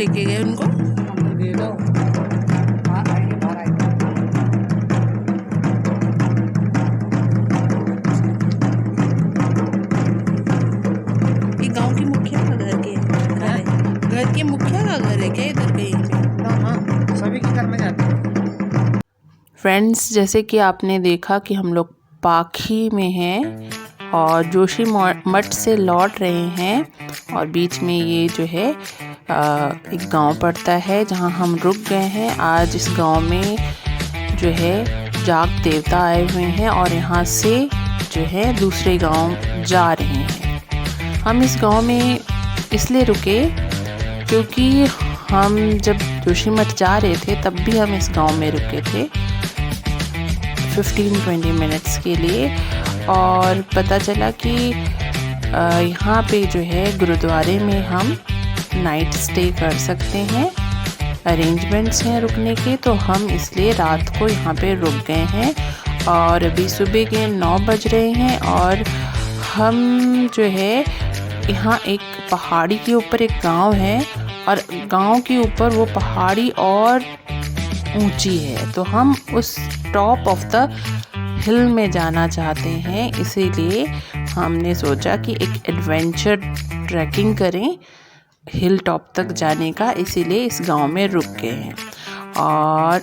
लेके गए उनको? ये गांव के मुखिया का घर के घर है? घर के मुखिया का घर है क्या इधर कहीं पे? हाँ, सभी के घर में जाते हैं। फ्रेंड्स, जैसे कि आपने देखा कि हम लोग पाखी में हैं और जोशी मठ से लौट रहे हैं और बीच में ये जो है एक गांव पड़ता है जहां हम रुक गए हैं। आज इस गांव में जो है जाग देवता आए हुए हैं और यहां से जो है दूसरे गांव जा रहे हैं। हम इस गांव में इसलिए रुके क्योंकि हम जब जोशी मठ जा रहे थे तब भी हम इस गांव में रुके थे 15-20 मिनट्स के लिए और पता चला कि यहाँ पे जो है गुरुद्वारे में हम नाइट स्टे कर सकते हैं। अरेंजमेंट्स हैं रुकने के, तो हम इसलिए रात को यहाँ पे रुक गए हैं और अभी सुबह के 9 बज रहे हैं और हम जो है यहाँ एक पहाड़ी के ऊपर एक गांव है और गांव के ऊपर वो पहाड़ी और ऊंची है, तो हम उस टॉप ऑफ द हिल में जाना चाहते हैं। इसीलिए हमने सोचा कि एक एडवेंचर ट्रैकिंग करें हिल टॉप तक जाने का, इसीलिए इस गांव में रुक गए हैं। और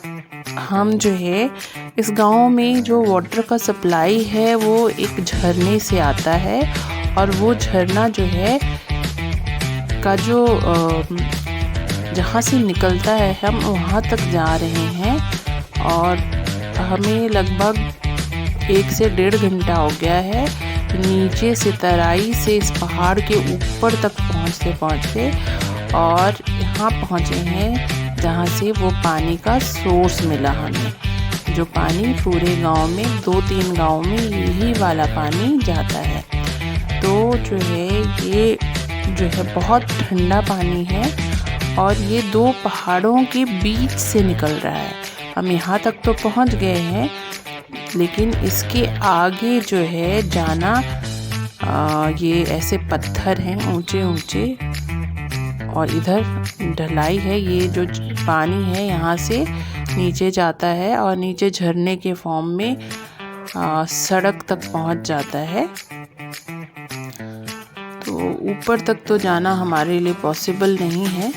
हम जो है इस गांव में जो वाटर का सप्लाई है वो एक झरने से आता है और वो झरना जो है का जो जहाँ से निकलता है हम वहाँ तक जा रहे हैं और हमें लगभग 1 से 1.5 घंटा हो गया है नीचे से तराई से इस पहाड़ के ऊपर तक पहुँचते और यहाँ पहुँचे हैं जहाँ से वो पानी का सोर्स मिला हमें। जो पानी पूरे गांव में 2-3 गांव में यही वाला पानी जाता है। तो जो है ये जो है बहुत ठंडा पानी है और ये 2 पहाड़ों के बीच से निकल रहा है। हम यहाँ तक तो पहुँच गए हैं लेकिन इसके आगे जो है जाना ये ऐसे पत्थर हैं ऊंचे ऊंचे और इधर ढलाई है। ये जो पानी है यहाँ से नीचे जाता है और नीचे झरने के फॉर्म में सड़क तक पहुँच जाता है। तो ऊपर तक तो जाना हमारे लिए पॉसिबल नहीं है।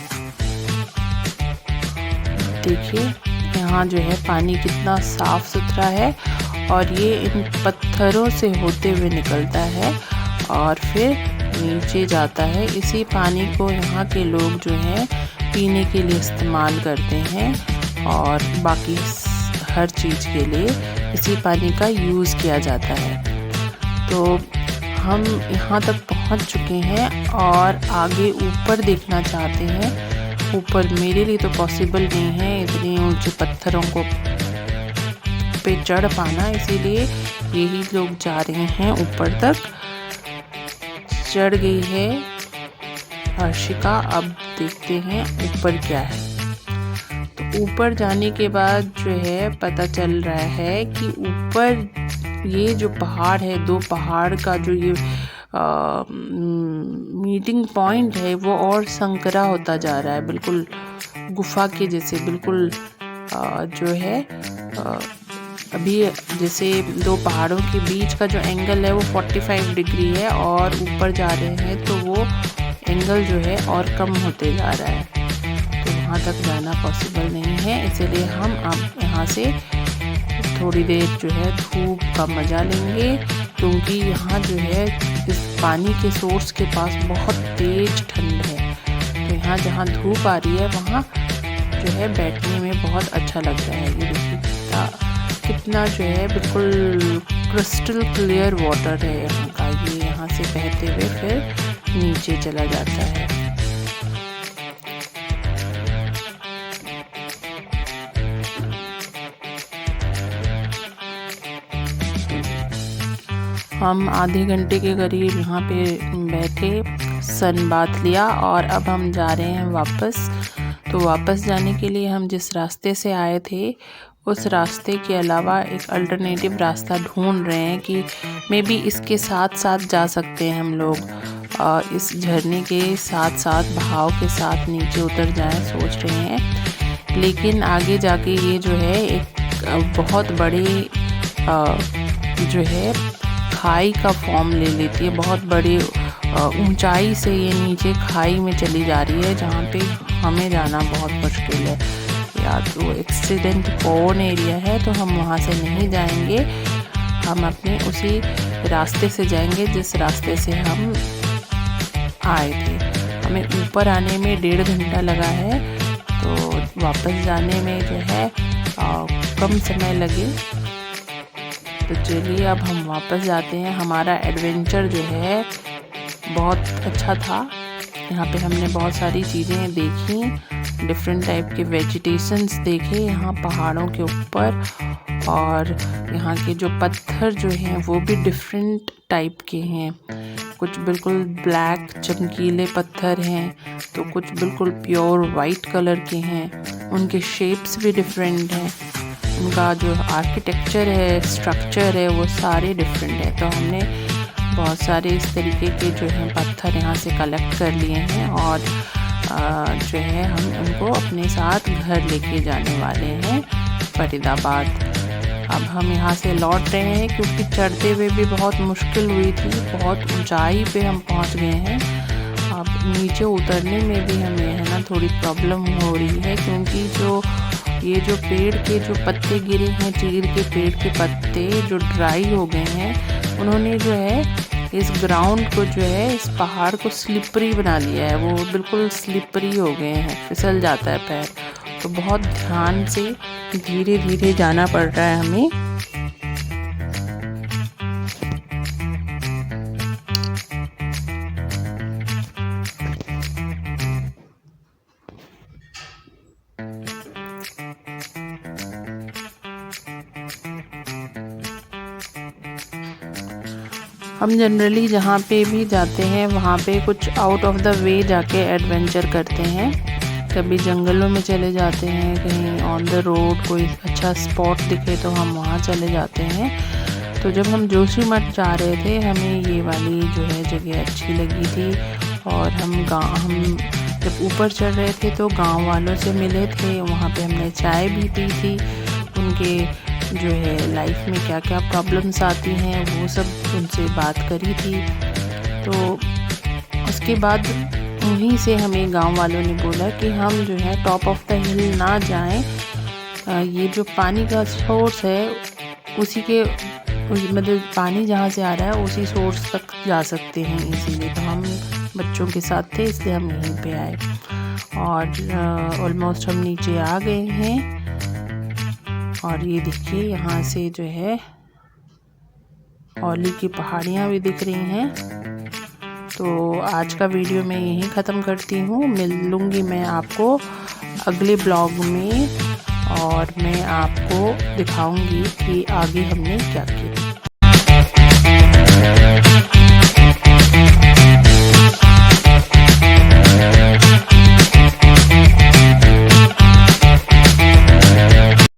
देखिए यहाँ जो है पानी कितना साफ सुथरा है और ये इन पत्थरों से होते हुए निकलता है और फिर नीचे जाता है। इसी पानी को यहाँ के लोग जो है पीने के लिए इस्तेमाल करते हैं और बाकी हर चीज़ के लिए इसी पानी का यूज़ किया जाता है। तो हम यहाँ तक पहुँच चुके हैं और आगे ऊपर देखना चाहते हैं। ऊपर मेरे लिए तो पॉसिबल नहीं है इतने ऊंचे पत्थरों को पे चढ़ पाना, इसीलिए यही लोग जा रहे हैं ऊपर तक। चढ़ गई है हर्षिका, अब देखते हैं ऊपर क्या है। तो ऊपर जाने के बाद जो है पता चल रहा है कि ऊपर ये जो पहाड़ है 2 पहाड़ का जो ये मीटिंग पॉइंट है वो और संकरा होता जा रहा है, बिल्कुल गुफा के जैसे। बिल्कुल जो है अभी जैसे 2 पहाड़ों के बीच का जो एंगल है वो 45 डिग्री है और ऊपर जा रहे हैं तो वो एंगल जो है और कम होते जा रहा है। तो वहाँ तक जाना पॉसिबल नहीं है, इसीलिए हम अब यहाँ से थोड़ी देर जो है धूप का मज़ा लेंगे क्योंकि यहाँ जो है इस पानी के सोर्स के पास बहुत तेज ठंड है। तो यहाँ जहाँ धूप आ रही है वहाँ जो है बैठने में बहुत अच्छा लग रहा है। ये देखिए कितना जो है बिल्कुल क्रिस्टल क्लियर वाटर है यहाँ का। ये यहाँ से बहते हुए फिर नीचे चला जाता है। हम आधे घंटे के करीब यहाँ पे बैठे, सन बात लिया और अब हम जा रहे हैं वापस। तो वापस जाने के लिए हम जिस रास्ते से आए थे उस रास्ते के अलावा एक अल्टरनेटिव रास्ता ढूंढ रहे हैं कि मे बी इसके साथ साथ जा सकते हैं हम लोग। इस झरने के साथ साथ बहाव के साथ नीचे उतर जाएं सोच रहे हैं, लेकिन आगे जाके ये जो है एक बहुत बड़ी जो है खाई का फॉर्म ले लेती है। बहुत बड़ी ऊंचाई से ये नीचे खाई में चली जा रही है, जहाँ पे हमें जाना बहुत मुश्किल है। या तो एक्सीडेंट प्रोन एरिया है, तो हम वहाँ से नहीं जाएंगे। हम अपने उसी रास्ते से जाएंगे जिस रास्ते से हम आए थे। हमें ऊपर आने में 1.5 घंटा लगा है, तो वापस जाने में जो है कम समय लगे। तो चलिए अब हम वापस जाते हैं। हमारा एडवेंचर जो है बहुत अच्छा था। यहाँ पे हमने बहुत सारी चीज़ें देखी, डिफरेंट टाइप के वेजिटेशंस देखे यहाँ पहाड़ों के ऊपर, और यहाँ के जो पत्थर जो हैं वो भी डिफरेंट टाइप के हैं। कुछ बिल्कुल ब्लैक चमकीले पत्थर हैं, तो कुछ बिल्कुल प्योर वाइट कलर के हैं। उनके शेप्स भी डिफरेंट हैं, उनका जो आर्किटेक्चर है, स्ट्रक्चर है, वो सारे डिफरेंट है। तो हमने बहुत सारे इस तरीके के जो हैं पत्थर यहाँ से कलेक्ट कर लिए हैं, और जो है हम उनको अपने साथ घर लेके जाने वाले हैं फरीदाबाद। अब हम यहाँ से लौट रहे हैं क्योंकि चढ़ते हुए भी बहुत मुश्किल हुई थी, बहुत ऊंचाई पे हम पहुँच गए हैं। अब नीचे उतरने में भी हमें है ना थोड़ी प्रॉब्लम हो रही है, क्योंकि ये जो पेड़ के जो पत्ते गिरे हैं, चीड़ के पेड़ के पत्ते जो ड्राई हो गए हैं, उन्होंने जो है इस ग्राउंड को जो है, इस पहाड़ को स्लिपरी बना लिया है। वो बिल्कुल स्लिपरी हो गए हैं, फिसल जाता है पैर। तो बहुत ध्यान से धीरे धीरे जाना पड़ रहा है हमें। हम जनरली जहाँ पे भी जाते हैं वहाँ पे कुछ आउट ऑफ द वे जाके एडवेंचर करते हैं। कभी जंगलों में चले जाते हैं, कहीं ऑन द रोड कोई अच्छा स्पॉट दिखे तो हम वहाँ चले जाते हैं। तो जब हम जोशीमठ जा रहे थे, हमें ये वाली जो है जगह अच्छी लगी थी, और हम जब ऊपर चढ़ रहे थे तो गांव वालों से मिले थे। वहाँ पे हमने चाय भी पी थी। उनके जो है लाइफ में क्या क्या प्रॉब्लम्स आती हैं वो सब उनसे बात करी थी। तो उसके बाद उन्हीं से हमें गांव वालों ने बोला कि हम जो है टॉप ऑफ द हिल ना जाएं। ये जो पानी का सोर्स है उसी के मतलब पानी जहाँ से आ रहा है उसी सोर्स तक जा सकते हैं इसीलिए। तो हम बच्चों के साथ थे इसलिए हम यहीं पे आए, और ऑलमोस्ट हम नीचे आ गए हैं। और ये देखिए यहाँ से जो है औली की पहाड़ियाँ भी दिख रही हैं। तो आज का वीडियो मैं यहीं ख़त्म करती हूँ। मिलूँगी मैं आपको अगले ब्लॉग में, और मैं आपको दिखाऊंगी कि आगे हमने क्या किया।